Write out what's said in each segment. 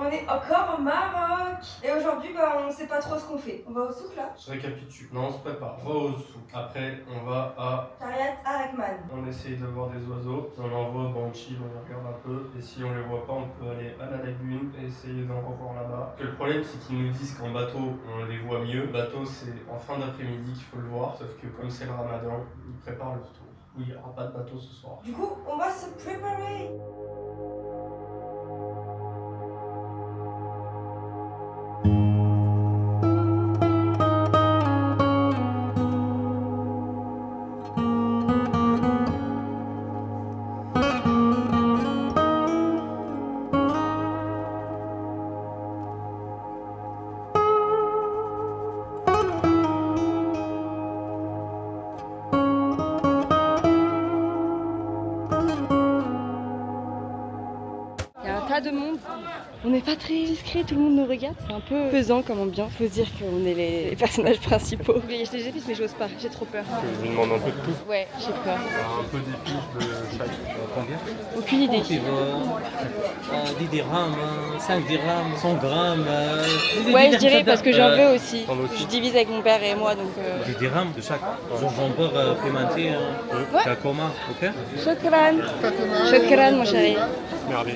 On est encore au Maroc. Et aujourd'hui, on sait pas trop ce qu'on fait. On va au souk là. Je récapitule. Non, on se prépare. On va au souk. Après, on va à Tariat Arakman. On essaye de voir des oiseaux. Si on en voit, on chill, on regarde un peu. Et si on les voit pas, on peut aller à la lagune et essayer d'en revoir là-bas. Le problème, c'est qu'ils nous disent qu'en bateau, on les voit mieux. Le bateau, c'est en fin d'après-midi qu'il faut le voir. Sauf que comme c'est le ramadan, ils préparent le retour. Oui, il n'y aura pas de bateau ce soir. Du coup, on va se préparer. De monde. On n'est pas très discret, tout le monde nous regarde. C'est un peu pesant comme ambiance. Faut se dire qu'on est les personnages principaux. Oui, je des épices mais j'ose pas, j'ai trop peur. Je lui demande un peu de tout. Ouais, j'ai peur. Un peu d'épices de chaque. Combien? Aucune idée. 10 dirhams, 5 dirhams, 100 grammes. Ouais, je dirais parce que j'en veux aussi. Je divise avec mon père et moi donc. 10 dirhams de chaque. Gingembre pimenté, cacoma, ok? Shukran mon chéri. Merde.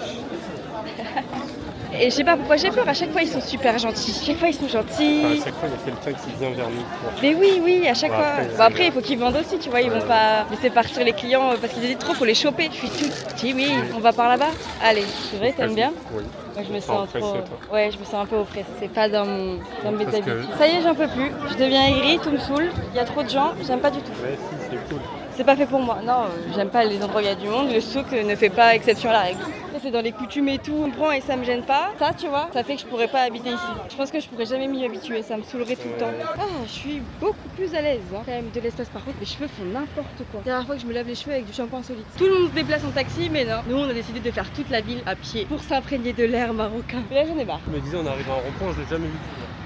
Et je sais pas pourquoi j'ai peur, à chaque fois ils sont super gentils. À chaque fois ils sont gentils. À chaque fois, il y a quelqu'un qui vient vers nous. Mais oui, à chaque fois. Après, Après, il faut qu'ils vendent aussi, tu vois, ils vont pas laisser partir les clients parce qu'ils hésitent trop, faut les choper. Je suis toute timide, on va par là-bas. Allez, c'est vrai, t'aimes bien? Oui. Moi je me sens trop. Toi. Ouais, je me sens un peu oppressée. C'est pas dans mes Parce habitudes. que- Ça y est, j'en peux plus. Je deviens aigrie, tout me saoule. Il y a trop de gens, j'aime pas du tout. Ouais, si, c'est cool. C'est pas fait pour moi. Non, j'aime pas les endroits où il y a du monde. Le souk ne fait pas exception à la règle. C'est dans les coutumes et tout, on me prend et ça me gêne pas. Ça, tu vois, ça fait que je pourrais pas habiter ici. Je pense que je pourrais jamais m'y habituer, ça me saoulerait tout le temps. Ah, je suis beaucoup plus à l'aise. Quand même de l'espace, par contre, mes cheveux font n'importe quoi. La dernière fois que je me lave les cheveux avec du shampoing solide. Tout le monde se déplace en taxi, mais non. Nous, on a décidé de faire toute la ville à pied pour s'imprégner de l'air marocain. Mais là, j'en ai marre. Je me disais, on arrive à un rond-point, je l'ai jamais vu.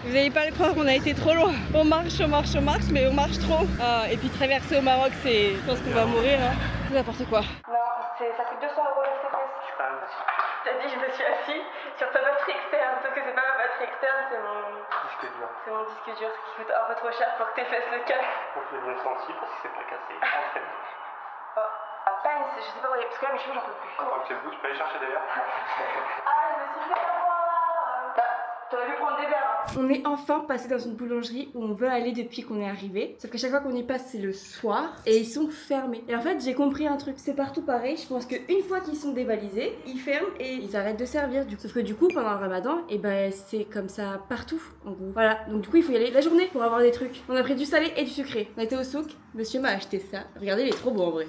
Vous n'allez pas le croire, on a été trop loin. On marche, mais on marche trop. Ah, et puis traverser au Maroc, c'est. Je pense qu'on va mourir. Hein. C'est n'importe quoi. Non, ça coûte 200 € le CPS. T'as dit, je me suis assis sur ta batterie externe. Sauf que c'est pas ma batterie externe, c'est mon disque dur. C'est mon disque dur, ce qui coûte un peu trop cher pour que tes fesses le cassent. On fait bien senti parce que c'est pas cassé. Oh, à pince, je sais pas où il est. Parce que là, mes cheveux, j'en peux plus. Attends que c'est le bout, tu peux aller chercher des verres. Ah, je me suis fait avoir. Bah, t'aurais dû prendre des verres. On est enfin passé dans une boulangerie où on veut aller depuis qu'on est arrivé. Sauf qu'à chaque fois qu'on y passe, c'est le soir et ils sont fermés. Et en fait, j'ai compris un truc. C'est partout pareil. Je pense qu'une fois qu'ils sont dévalisés, ils ferment et ils arrêtent de servir. Sauf que du coup, pendant le ramadan, et ben c'est comme ça partout. En gros. Voilà. Donc du coup, il faut y aller la journée pour avoir des trucs. On a pris du salé et du sucré. On a été au souk. Monsieur m'a acheté ça. Regardez, il est trop beau en vrai.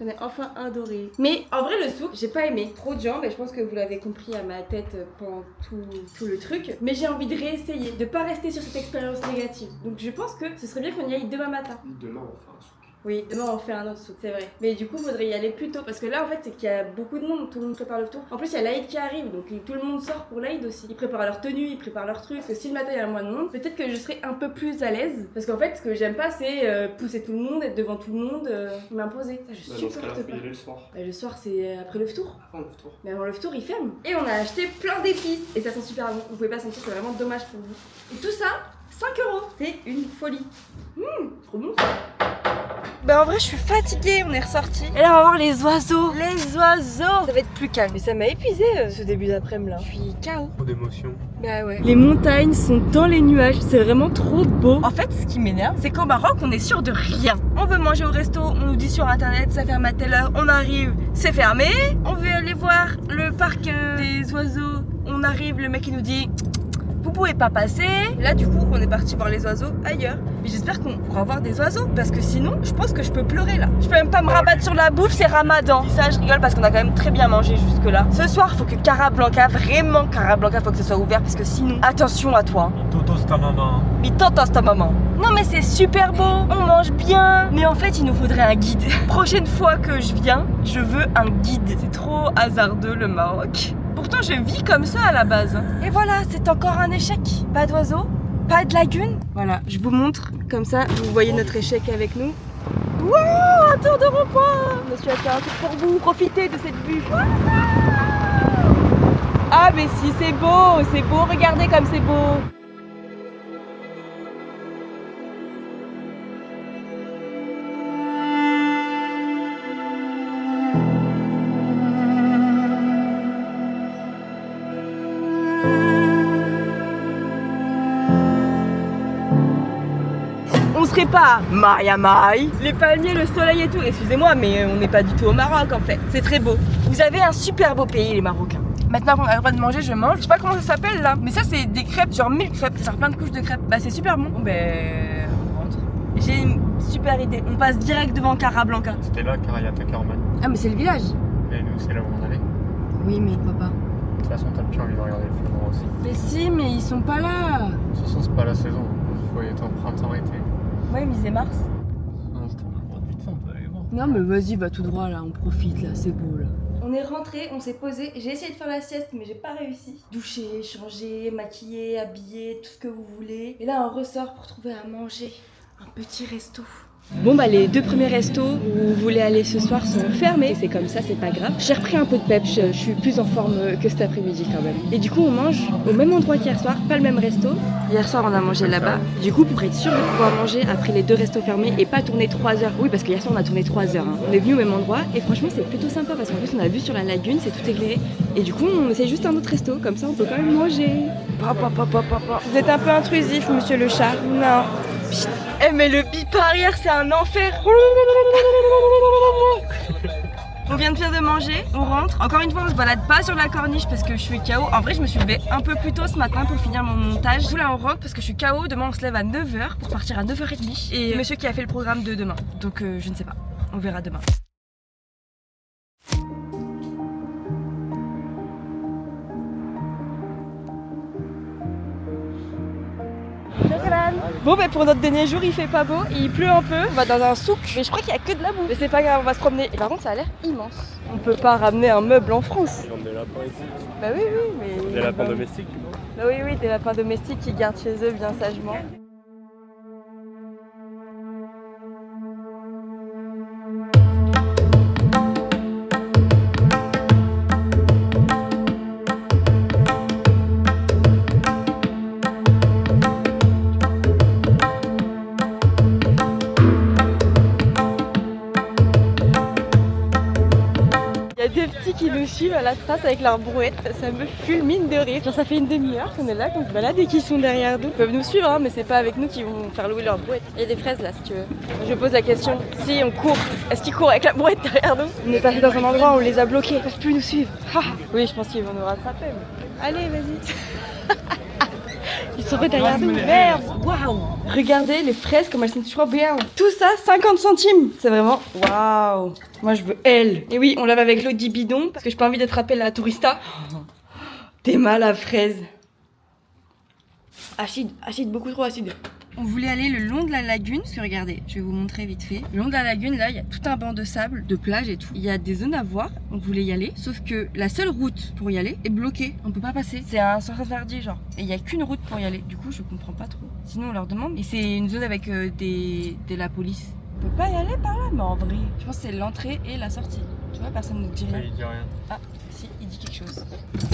J'en ai enfin adoré. Mais en vrai, le souk, j'ai pas aimé. Trop de gens, mais je pense que vous l'avez compris à ma tête pendant tout le truc. Mais j'ai envie de réessayer, de pas rester sur cette expérience négative. Donc je pense que ce serait bien qu'on y aille demain matin. Demain, on va faire un souk. Oui, demain on fait un autre souk, c'est vrai. Mais du coup, il faudrait y aller plus tôt parce que là, en fait, c'est qu'il y a beaucoup de monde, tout le monde prépare le tour. En plus, il y a l'Aïd qui arrive, donc tout le monde sort pour l'Aïd aussi. Ils préparent leur tenue, ils préparent leurs trucs. Parce que si le matin il y a moins de monde, peut-être que je serai un peu plus à l'aise. Parce qu'en fait, ce que j'aime pas, c'est pousser tout le monde, être devant tout le monde, m'imposer. Ça, je Dans ce cas-là, supporte faut pas. y aller le soir. Bah, le soir, c'est après le tour. Avant le tour. Mais avant le tour, il ferme. Et on a acheté plein d'épices. Et ça sent super bon. Vous pouvez pas sentir, c'est vraiment dommage pour vous. Et tout ça, 5 €. C'est une folie. Trop bon. Bah en vrai je suis fatiguée, on est ressorti. Et là on va voir les oiseaux. Les oiseaux. Ça va être plus calme. Mais ça m'a épuisé ce début d'après-midi là. Je suis KO. Trop d'émotions. Bah ouais. Les montagnes sont dans les nuages, c'est vraiment trop beau. En fait ce qui m'énerve, c'est qu'au Maroc on est sûr de rien. On veut manger au resto, on nous dit sur internet ça ferme à telle heure, on arrive, c'est fermé. On veut aller voir le parc des oiseaux, on arrive, le mec il nous dit vous pouvez pas passer. Et là du coup on est parti voir les oiseaux ailleurs. Mais j'espère qu'on pourra voir des oiseaux parce que sinon je pense que je peux pleurer là. Je peux même pas me rabattre sur la bouffe, c'est Ramadan. Dis ça je rigole parce qu'on a quand même très bien mangé jusque là. Ce soir faut que Carablanca, vraiment Carablanca faut que ce soit ouvert parce que sinon attention à toi. Totos ta maman. Mais t'entends ta maman. Non mais c'est super beau, on mange bien. Mais en fait il nous faudrait un guide. Prochaine fois que je viens, je veux un guide. C'est trop hasardeux le Maroc. Pourtant je vis comme ça à la base. Et voilà, c'est encore un échec. Pas d'oiseaux, pas de lagune. Voilà, je vous montre, comme ça vous voyez notre échec avec nous. Wouh, un tour de rond-point. Je me suis fait un tour pour vous, profitez de cette vue. Ah mais si, c'est beau, regardez comme c'est beau. On serait pas Miami, les palmiers, le soleil et tout. Excusez-moi, mais on n'est pas du tout au Maroc en fait. C'est très beau. Vous avez un super beau pays, les Marocains. Maintenant qu'on a le droit de manger, je mange. Je sais pas comment ça s'appelle là, mais ça c'est des crêpes, genre 1000 crêpes, genre plein de couches de crêpes. Bah c'est super bon. Bon ben, on rentre. J'ai une super idée. On passe direct devant Carablanca. C'était là, Karayata Karman. Ah mais c'est le village. Et nous, c'est là où on allait. Oui, mais pourquoi pas? De toute façon, t'as plus envie de regarder le film aussi. Mais si, mais ils sont pas là. De toute façon, c'est pas la saison. Il faut y être en printemps, été. Ouais, mais c'est mars. Non, c'est pas le droit de vite fait, on peut aller voir. Non mais vas-y, va tout droit là, on profite là, c'est beau là. On est rentré, on s'est posé, j'ai essayé de faire la sieste mais j'ai pas réussi. Doucher, changer, maquiller, habiller, tout ce que vous voulez. Et là on ressort pour trouver à manger. Un petit resto. Bon bah les 2 premiers restos où vous voulez aller ce soir sont fermés. C'est comme ça, c'est pas grave. J'ai repris un peu de peps, je suis plus en forme que cet après-midi quand même. Et du coup on mange au même endroit qu'hier soir, pas le même resto. Hier soir on a mangé là-bas. Du coup pour être sûr de pouvoir manger après les 2 restos fermés et pas tourner 3 heures. Oui parce que hier soir on a tourné 3 heures. On est venu au même endroit et franchement c'est plutôt sympa parce qu'en plus on a vu sur la lagune, c'est tout éclairé. Et du coup on essaie juste un autre resto, comme ça on peut quand même manger. Vous êtes un peu intrusif monsieur le chat. Non. Eh mais le bip arrière c'est un enfer. On vient de faire de manger, on rentre. Encore une fois on se balade pas sur la corniche parce que je suis KO. En vrai je me suis levée un peu plus tôt ce matin pour finir mon montage. Du coup là on rentre parce que je suis KO. Demain on se lève à 9h pour partir à 9h30. Et monsieur qui a fait le programme de demain. Donc je ne sais pas, on verra demain. Bon bah pour notre dernier jour il fait pas beau, il pleut un peu, on va dans un souk, mais je crois qu'il y a que de la boue. Mais c'est pas grave, on va se promener. Et par contre ça a l'air immense. On peut pas ramener un meuble en France. Ils ont des lapins ici. Bah oui mais... Des lapins domestiques, tu vois. Bah oui des lapins domestiques qui gardent chez eux bien sagement. Des petits qui nous suivent à la trace avec leur brouette, ça me fulmine de rire. Genre ça fait une demi-heure qu'on est là, qu'on se balade et qu'ils sont derrière nous. Ils peuvent nous suivre hein, mais c'est pas avec nous qu'ils vont faire louer leur brouette. Il y a des fraises là si tu veux. Je pose la question, si on court, est-ce qu'ils courent avec la brouette derrière nous? On est passé dans un endroit où on les a bloqués, ils peuvent plus nous suivre. Oui je pense qu'ils vont nous rattraper. Mais... Allez vas-y. Ils sont derrière nous, merde. Waouh. Regardez les fraises comme elles sont trop bien. Tout ça 50 centimes. C'est vraiment waouh. Moi je veux elle. Et oui on lave avec l'eau du bidon parce que j'ai pas envie d'attraper la tourista. T'es mal à fraise. Acide, beaucoup trop acide. On voulait aller le long de la lagune, parce que regardez, je vais vous montrer vite fait. Le long de la lagune, là, il y a tout un banc de sable, de plage et tout. Il y a des zones à voir, on voulait y aller, sauf que la seule route pour y aller est bloquée. On peut pas passer. C'est un sens interdit, genre. Et il y a qu'une route pour y aller. Du coup, je comprends pas trop. Sinon, on leur demande. Et c'est une zone avec de la police. On peut pas y aller par là, mais en vrai. Je pense que c'est l'entrée et la sortie. Tu vois, personne ne dit rien. Il dit rien. Ah, si, il dit quelque chose.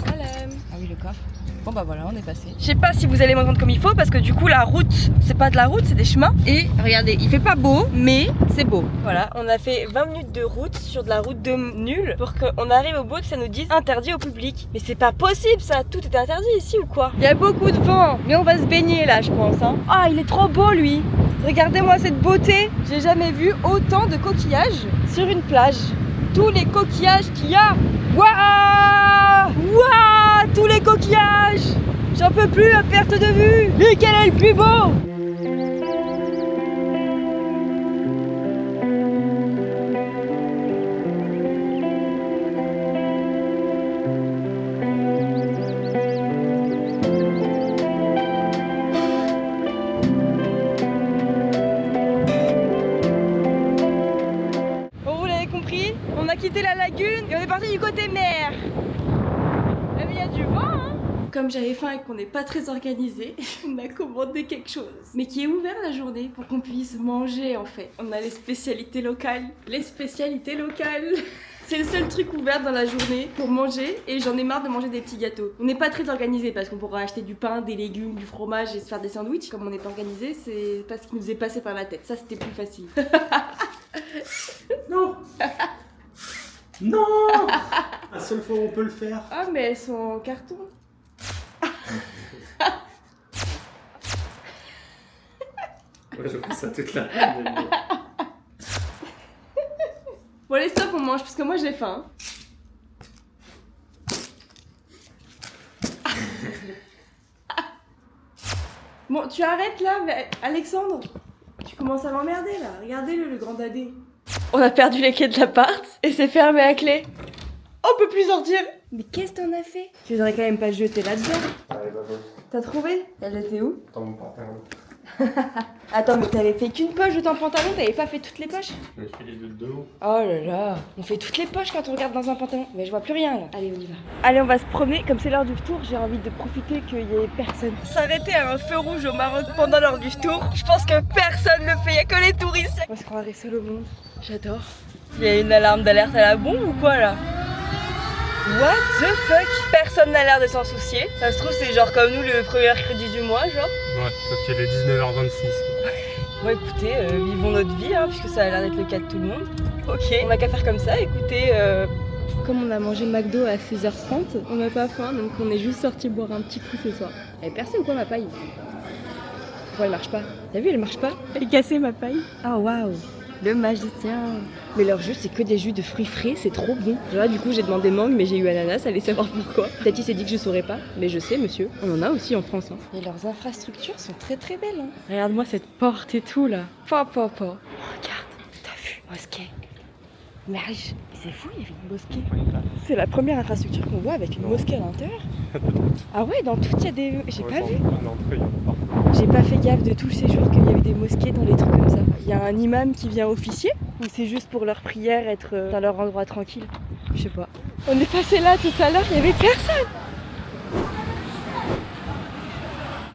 Salam. Ah oui, le coffre. Bon bah voilà, on est passé. Je sais pas si vous allez m'entendre comme il faut parce que du coup la route, c'est pas de la route, c'est des chemins. Et regardez, il fait pas beau, mais c'est beau. Voilà, on a fait 20 minutes de route sur de la route de nul pour qu'on arrive au bout et que ça nous dise interdit au public. Mais c'est pas possible ça, tout est interdit ici ou quoi? Il y a beaucoup de vent, mais on va se baigner là je pense hein. Ah il est trop beau lui. Regardez-moi cette beauté. J'ai jamais vu autant de coquillages sur une plage. Tous les coquillages qu'il y a. Waouh! Waouh! Tous les coquillages! J'en peux plus à perte de vue! Lequel est le plus beau? On a quitté la lagune et on est parti du côté mer. Mais il y a du vent hein. Comme j'avais faim et qu'on n'est pas très organisé, on a commandé quelque chose. Mais qui est ouvert la journée pour qu'on puisse manger en fait. On a les spécialités locales. Les spécialités locales. C'est le seul truc ouvert dans la journée pour manger et j'en ai marre de manger des petits gâteaux. On n'est pas très organisé parce qu'on pourra acheter du pain, des légumes, du fromage et se faire des sandwichs. Comme on n'est pas organisé, c'est parce qu'il nous est passé par la tête. Ça, c'était plus facile. Non. Non. La seule fois où on peut le faire. Ah, mais elles sont en carton. Ouais, je fais ça toute la Bon, allez, stop, on mange parce que moi j'ai faim. Bon, tu arrêtes là, mais Alexandre. Tu commences à m'emmerder là. Regardez-le, le grand dadé. On a perdu les clés de l'appart et c'est fermé à clé. On peut plus sortir. Mais qu'est-ce que t'en as fait? Tu voudrais quand même pas jeter là-dedans. Allez, bah, T'as trouvé? Elle était où? dans mon pantalon. Attends, mais t'avais fait qu'une poche de ton pantalon, t'avais pas fait toutes les poches? Je me suis les deux de haut. Oh là là, on fait toutes les poches quand on regarde dans un pantalon. Mais je vois plus rien là. Allez, on y va. Allez, on va se promener. Comme c'est l'heure du tour, j'ai envie de profiter qu'il y ait personne. S'arrêter à un feu rouge au Maroc pendant l'heure du tour, je pense que personne le fait, il y a que les touristes. On se croirait seul au monde. J'adore. Il y a une alarme d'alerte à la bombe ou quoi là? What the fuck? Personne n'a l'air de s'en soucier. Ça se trouve, c'est genre comme nous le premier mercredi du mois, genre. Ouais, sauf qu'il est 19h26. Bon, écoutez, vivons notre vie, hein, puisque ça a l'air d'être le cas de tout le monde. Ok, on n'a qu'à faire comme ça. Écoutez, comme on a mangé McDo à 16h30, on n'a pas faim, donc on est juste sorti boire un petit coup ce soir. Elle est percée ou quoi ma paille? Pourquoi elle marche pas? T'as vu, elle marche pas? Elle est cassée ma paille. Oh waouh, le magicien. Mais leur jus, c'est que des jus de fruits frais, c'est trop bon. Là, du coup, j'ai demandé mangue, mais j'ai eu ananas, allez savoir pourquoi. Tati s'est dit que je saurais pas, mais je sais, monsieur. On en a aussi en France. Hein. Et leurs infrastructures sont très très belles. Hein. Regarde-moi cette porte et tout là. Regarde, t'as vu? Mosquée. Mais c'est fou, il y avait une mosquée. C'est la première infrastructure qu'on voit avec une mosquée à l'intérieur. Ah ouais, dans tout, il y a des... J'ai pas vu. J'ai pas fait gaffe de tout le séjour qu'il y avait des mosquées dans les trucs comme ça. Il y a un imam qui vient officier ou c'est juste pour leur prière, être dans leur endroit tranquille? Je sais pas. On est passé là tout à l'heure, il y avait personne.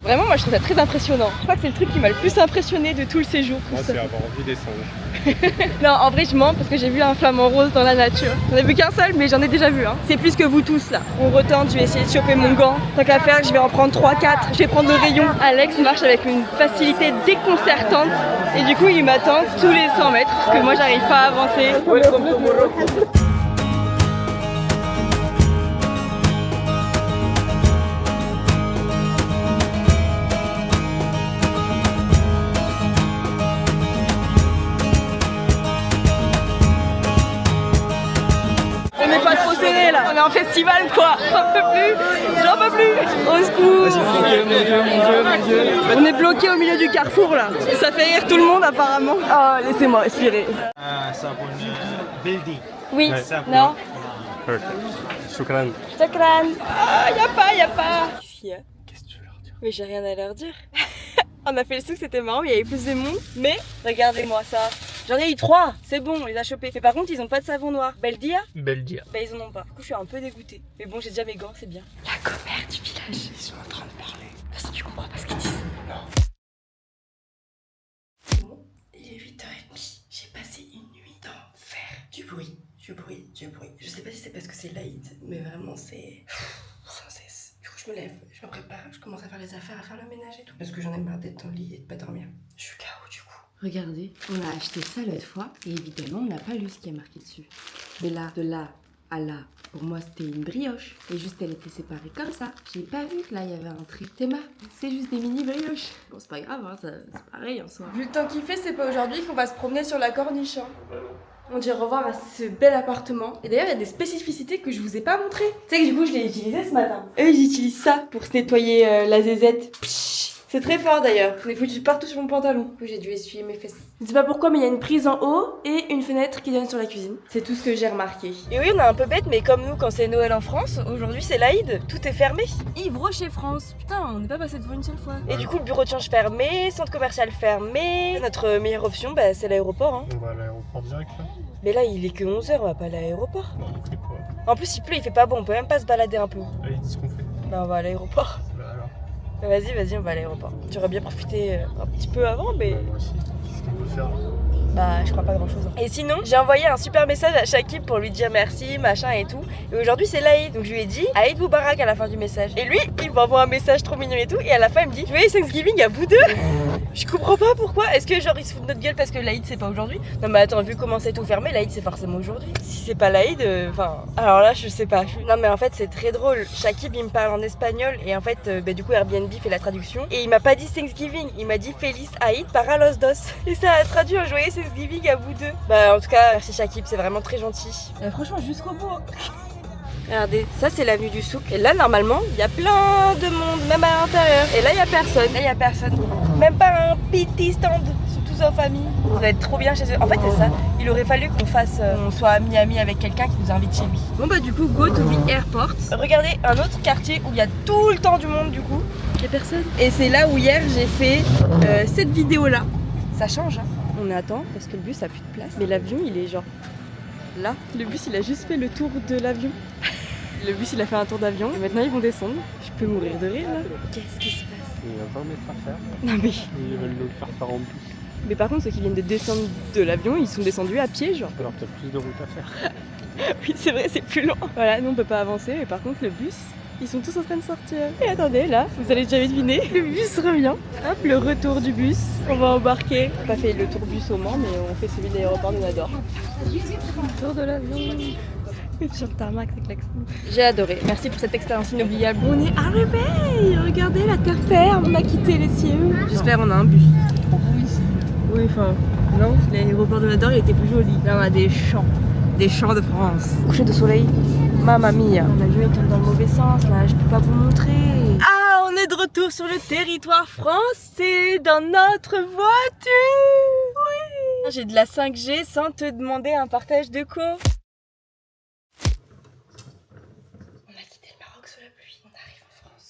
Vraiment, moi je trouve ça très impressionnant. Je crois que c'est le truc qui m'a le plus impressionné de tout le séjour. Moi, c'est avoir envie des singes. Non, en vrai, je mens parce que j'ai vu un flamant rose dans la nature. J'en ai vu qu'un seul, mais j'en ai déjà vu. Hein. C'est plus que vous tous là. On retente, je vais essayer de choper mon gant. Tant qu'à faire, je vais en prendre 3-4. Je vais prendre le rayon. Alex marche avec une facilité déconcertante. Et du coup, il m'attend tous les 100 mètres parce que moi, j'arrive pas à avancer. On est en festival quoi, j'en peux plus, au secours. Mon Dieu. On est bloqué au milieu du carrefour là, ça fait rire tout le monde apparemment. Oh, laissez-moi respirer. صابون بلدي. Oui, Ouais. non. Choukran. Chakran. Ah, y a pas. Qu'est-ce que tu veux leur dire? Mais j'ai rien à leur dire. On a fait le souk, c'était marrant, il y avait plus de monde. Mais regardez-moi ça. J'en ai eu 3, c'est bon, on les a chopés. Mais par contre, ils ont pas de savon noir. Beldia? Beldia. Bah, ils en ont pas. Du coup, je suis un peu dégoûtée. Mais bon, j'ai déjà mes gants, c'est bien. La commère du village. Ils sont en train de parler. Parce que tu comprends pas ce qu'ils disent. Non. Bon, il est 8h30. J'ai passé une nuit d'enfer. Du bruit. Je sais pas si c'est parce que c'est l'Aïd, mais vraiment, c'est sans cesse. Du coup, je me lève, je me prépare, je commence à faire les affaires, à faire le ménage et tout. Parce que j'en ai marre d'être dans le lit et de pas dormir. Je suis KO du coup. Regardez, on a acheté ça l'autre fois et évidemment, on n'a pas lu ce qui est marqué dessus. Mais là, de là à là, pour moi, c'était une brioche. Et juste, elle était séparée comme ça. J'ai pas vu que là, il y avait un trait. Théma, c'est juste des mini brioches. Bon, c'est pas grave, hein, c'est pareil en soi. Vu le temps qu'il fait, c'est pas aujourd'hui qu'on va se promener sur la corniche. Hein. On dit au revoir à ce bel appartement. Et d'ailleurs, il y a des spécificités que je vous ai pas montrées. Tu sais que du coup, je l'ai utilisé ce matin. Eux, ils utilisent ça pour se nettoyer la zézette. C'est très fort d'ailleurs. Je l'ai foutu partout sur mon pantalon. J'ai dû essuyer mes fesses. Je sais pas pourquoi, mais il y a une prise en haut et une fenêtre qui donne sur la cuisine. C'est tout ce que j'ai remarqué. Et oui, on est un peu bête, mais comme nous, quand c'est Noël en France, aujourd'hui c'est l'Aïd, tout est fermé. Yves chez France. Putain, on n'est pas passé devant une seule fois. Et du coup, le bureau de change fermé, centre commercial fermé. Notre meilleure option, bah, c'est l'aéroport. Hein. On va à l'aéroport direct là. Mais là, il est que 11h, on va pas à l'aéroport. Bah, on fait quoi? En plus, il pleut, il fait pas bon, on peut même pas se balader un peu. Allez, dis ce qu'on fait. Bah, on va à l'aéroport. Bah alors. Vas-y, on va à l'aéroport. J'aurais bien profité un petit peu avant, mais... Bah, moi aussi. Qu'est-ce qu'on peut faire là? Bah je crois pas grand chose. Et sinon j'ai envoyé un super message à Shakib pour lui dire merci machin et tout. Et aujourd'hui c'est Laïd, donc je lui ai dit Aïd Moubarak à la fin du message. Et lui il m'envoie un message trop mignon et tout. Et à la fin il me dit joyeux Thanksgiving à vous deux. Je comprends pas pourquoi. Est-ce que genre ils se foutent de notre gueule parce que Laïd c'est pas aujourd'hui? Non mais attends, vu comment c'est tout fermé, Laïd c'est forcément aujourd'hui. Si c'est pas Laïd, enfin alors là je sais pas. Non mais en fait c'est très drôle. Shakib il me parle en espagnol et en fait du coup Airbnb fait la traduction. Et il m'a pas dit Thanksgiving, il m'a dit Feliz Aïd para los dos. Et ça a traduit en joyeux Thanksgiving à vous deux. Bah en tout cas merci Shakib, c'est vraiment très gentil. Franchement jusqu'au bout. Regardez, ça c'est l'avenue du souk. Et là normalement il y a plein de monde, même à l'intérieur. Et là il y a personne. Là il y a personne. Même pas un petit stand. Ils sont tous en famille. On va être trop bien chez eux. En fait c'est ça. Il aurait fallu qu'on fasse, on soit ami avec quelqu'un qui nous invite chez lui. Bon bah du coup go to the airport. Regardez un autre quartier où il y a tout le temps du monde du coup. Il y a personne. Et c'est là où hier j'ai fait cette vidéo là. Ça change hein. On attend parce que le bus a plus de place. Mais l'avion il est genre là. Le bus il a juste fait le tour de l'avion. Le bus il a fait un tour d'avion et maintenant ils vont descendre. Je peux mourir de rire là. Qu'est-ce qui se passe? Il y a 20 mètres à faire. Non mais... Ils veulent nous le faire en bus. Mais par contre ceux qui viennent de descendre de l'avion ils sont descendus à pied genre. Alors qu'il y a plus de route à faire. Oui c'est vrai c'est plus long. Voilà nous on peut pas avancer mais par contre le bus ils sont tous en train de sortir. Et attendez là vous allez jamais deviner. Le bus revient. Hop le retour du bus. On va embarquer. On n'a pas fait le tour bus au Mans mais on fait celui de l'aéroport de Nador. Tour de l'avion. Sur le tarmac, c'est klaxon. J'ai adoré. Merci pour cette expérience inoubliable. On est arrivé. Regardez la terre ferme. On a quitté les cieux. J'espère on a un bus. C'est trop beau ici. Oui, enfin, non. L'aéroport de Nador, il était plus joli. Là, on a des champs. Des champs de France. Coucher de soleil. Mamma mia. L'avion il tourne dans le mauvais sens. Là, je peux pas vous montrer. Ah, on est de retour sur le territoire français dans notre voiture. Oui. J'ai de la 5G sans te demander un partage de co.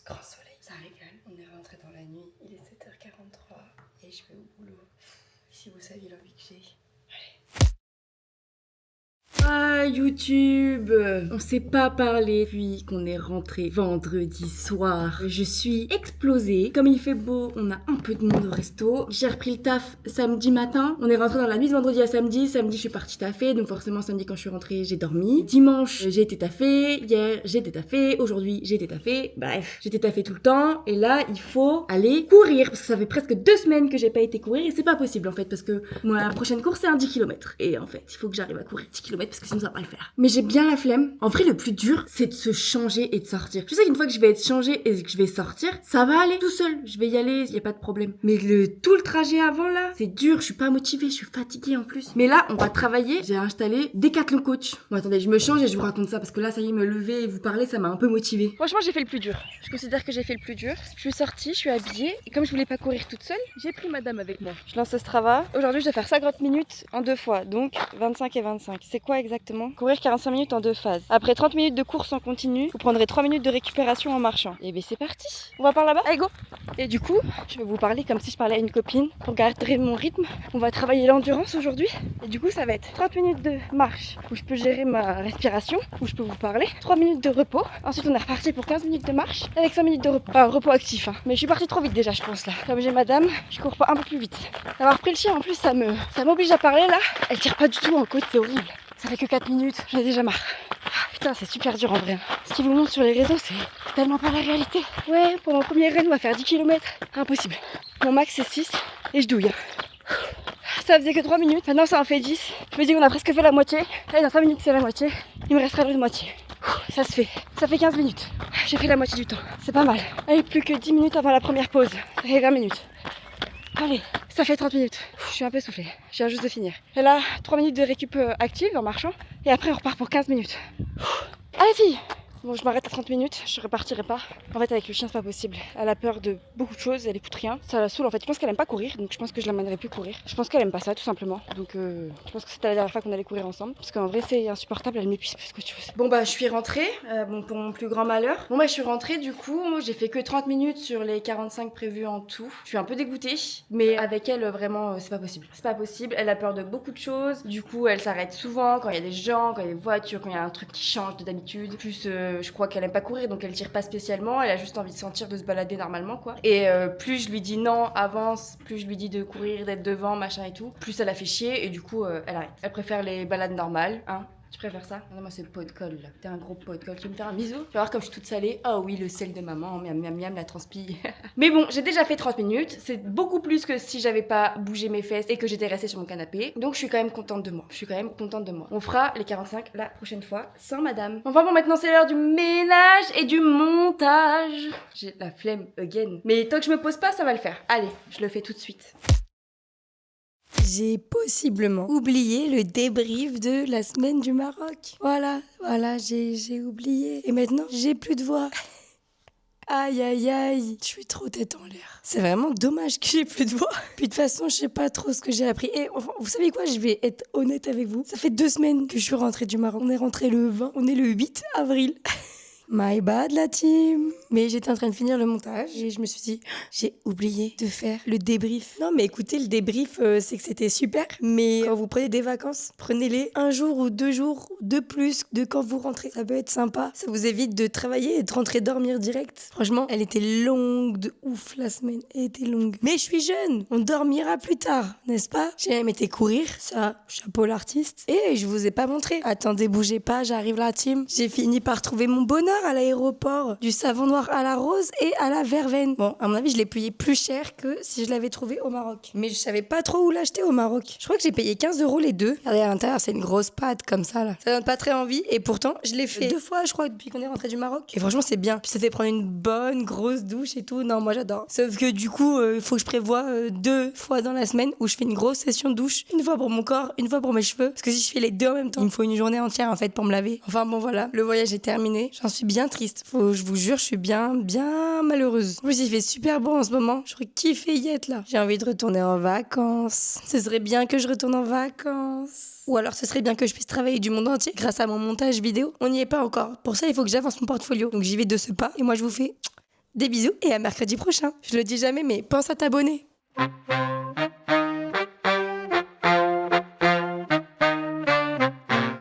Grand soleil, ça régale. On est rentré dans la nuit, il est 7h43 et je vais au boulot. Si vous saviez l'envie que j'ai. Ah YouTube, on s'est pas parlé depuis qu'on est rentré vendredi soir. Je suis explosée. Comme il fait beau, on a un peu de monde au resto. J'ai repris le taf samedi matin. On est rentré dans la nuit de vendredi à samedi. Samedi je suis partie taffer, donc forcément samedi quand je suis rentrée j'ai dormi. Dimanche j'ai été taffée, hier j'ai été taffée, aujourd'hui j'ai été taffée. Bref, j'ai été taffée tout le temps. Et là il faut aller courir parce que ça fait presque 2 semaines que j'ai pas été courir et c'est pas possible en fait parce que moi la prochaine course c'est un 10 km. Et en fait il faut que j'arrive à courir 10 km parce que sinon ça va pas le faire. Mais j'ai bien la flemme. En vrai le plus dur c'est de se changer et de sortir. Je sais qu'une fois que je vais être changée et que je vais sortir, ça va aller tout seul. Je vais y aller, y a pas de problème. Mais tout le trajet avant là, c'est dur, je suis pas motivée, je suis fatiguée en plus. Mais là on va travailler, j'ai installé Decathlon Coach. Bon attendez, je me change et je vous raconte ça parce que là ça y est me lever et vous parler ça m'a un peu motivée. Franchement j'ai fait le plus dur. Je considère que j'ai fait le plus dur. Je suis sortie, je suis habillée et comme je voulais pas courir toute seule, j'ai pris madame avec moi. Je lance ce Strava. Aujourd'hui je dois faire 50 minutes en 2 fois, donc 25 et 25. C'est quoi exactement? Courir 45 minutes en 2 phases. Après 30 minutes de course en continu, vous prendrez 3 minutes de récupération en marchant. Et ben c'est parti. On va par là-bas. Allez go. Et du coup, je vais vous parler comme si je parlais à une copine pour garder mon rythme. On va travailler l'endurance aujourd'hui. Et du coup, ça va être 30 minutes de marche où je peux gérer ma respiration, où je peux vous parler. 3 minutes de repos. Ensuite, on est reparti pour 15 minutes de marche avec 5 minutes de repos. Repos actif. Hein. Mais je suis partie trop vite déjà, je pense là. Comme j'ai madame, je cours pas un peu plus vite. D'avoir pris le chien en plus, ça m'oblige à parler là. Elle tire pas du tout en côte, c'est horrible. Ça fait que 4 minutes, j'en ai déjà marre. Putain, c'est super dur en vrai. Ce qu'ils vous montrent sur les réseaux, c'est tellement pas la réalité. Ouais, pour mon premier raid, on va faire 10 km. Impossible. Mon max, c'est 6 et je douille. Ça faisait que 3 minutes, maintenant ça en fait 10. Je me dis qu'on a presque fait la moitié. Allez, dans 5 minutes, c'est la moitié. Il me restera l'autre moitié. Ça se fait. Ça fait 15 minutes. J'ai fait la moitié du temps. C'est pas mal. Allez, plus que 10 minutes avant la première pause. Ça fait 20 minutes. Allez, ça fait 30 minutes. Je suis un peu essoufflée. Je viens juste de finir. Et là, 3 minutes de récup active en marchant. Et après, on repart pour 15 minutes. Allez, filles! Bon, je m'arrête à 30 minutes, je repartirai pas. En fait, avec le chien, c'est pas possible. Elle a peur de beaucoup de choses, elle écoute rien. Ça la saoule en fait. Je pense qu'elle aime pas courir, donc je pense que je l'amènerai plus courir. Je pense qu'elle aime pas ça, tout simplement. Donc, je pense que c'était la dernière fois qu'on allait courir ensemble. Parce qu'en vrai, c'est insupportable, elle m'épuise plus qu'autre chose. Bon, bah, je suis rentrée. Bon, pour mon plus grand malheur. Bon, bah, je suis rentrée, du coup, j'ai fait que 30 minutes sur les 45 prévus en tout. Je suis un peu dégoûtée, mais avec elle, vraiment, c'est pas possible. C'est pas possible. Elle a peur de beaucoup de choses. Du coup, elle s'arrête souvent quand il y a des gens, quand il y a des voitures, quand il y a un truc qui change de d'habitude. Plus je crois qu'elle aime pas courir, donc elle tire pas spécialement, elle a juste envie de sentir, de se balader normalement quoi. Et plus je lui dis non, avance, plus je lui dis de courir, d'être devant, machin et tout, plus ça la fait chier et du coup elle arrête. Elle préfère les balades normales, hein. Tu préfères ça? Non, moi c'est le pot de colle là. T'es un gros pot de colle. Tu veux me faire un bisou? Tu vas voir comme je suis toute salée. Oh oui, le sel de maman, miam miam miam, la transpi. Mais bon, j'ai déjà fait 30 minutes. C'est beaucoup plus que si j'avais pas bougé mes fesses et que j'étais restée sur mon canapé. Donc je suis quand même contente de moi. On fera les 45 la prochaine fois sans madame. Enfin bon, maintenant c'est l'heure du ménage et du montage. J'ai la flemme again. Mais tant que je me pose pas, ça va le faire. Allez, je le fais tout de suite. J'ai possiblement oublié le débrief de la semaine du Maroc. Voilà, j'ai oublié. Et maintenant, j'ai plus de voix. Aïe, aïe, aïe. Je suis trop tête en l'air. C'est vraiment dommage que j'ai plus de voix. Puis de toute façon, je sais pas trop ce que j'ai appris. Et enfin, vous savez quoi, je vais être honnête avec vous. Ça fait 2 semaines que je suis rentrée du Maroc. On est rentré le 20, on est le 8 avril. My bad la team. Mais j'étais en train de finir le montage et je me suis dit, j'ai oublié de faire le débrief. Non mais écoutez, le débrief, c'est que c'était super. Mais quand vous prenez des vacances, prenez-les 1 jour ou 2 jours de plus de quand vous rentrez. Ça peut être sympa. Ça vous évite de travailler et de rentrer dormir direct. Franchement, elle était longue de ouf la semaine. Elle était longue. Mais je suis jeune. On dormira plus tard, n'est-ce pas? J'ai même été courir. Ça, chapeau l'artiste. Et je vous ai pas montré. Attendez, bougez pas, j'arrive la team. J'ai fini par trouver mon bonheur à l'aéroport, du savon noir à la rose et à la verveine. Bon, à mon avis, je l'ai payé plus cher que si je l'avais trouvé au Maroc. Mais je savais pas trop où l'acheter au Maroc. Je crois que j'ai payé 15 € les deux. Regardez à l'intérieur, c'est une grosse pâte comme ça là. Ça donne pas très envie et pourtant, je l'ai fait 2 fois, je crois, depuis qu'on est rentré du Maroc. Et franchement, c'est bien. Puis ça fait prendre une bonne grosse douche et tout. Non, moi j'adore. Sauf que du coup, il faut que je prévoie 2 fois dans la semaine où je fais une grosse session de douche. Une fois pour mon corps, une fois pour mes cheveux. Parce que si je fais les deux en même temps, il me faut une journée entière en fait pour me laver. Enfin bon, voilà. Le voyage est terminé. J'en suis bien triste. Je vous jure, je suis bien malheureuse. En plus, il fait super beau en ce moment. J'aurais kiffé y être là. J'ai envie de retourner en vacances. Ce serait bien que je retourne en vacances. Ou alors, ce serait bien que je puisse travailler du monde entier grâce à mon montage vidéo. On n'y est pas encore. Pour ça, il faut que j'avance mon portfolio. Donc, j'y vais de ce pas. Et moi, je vous fais des bisous et à mercredi prochain. Je le dis jamais, mais pense à t'abonner.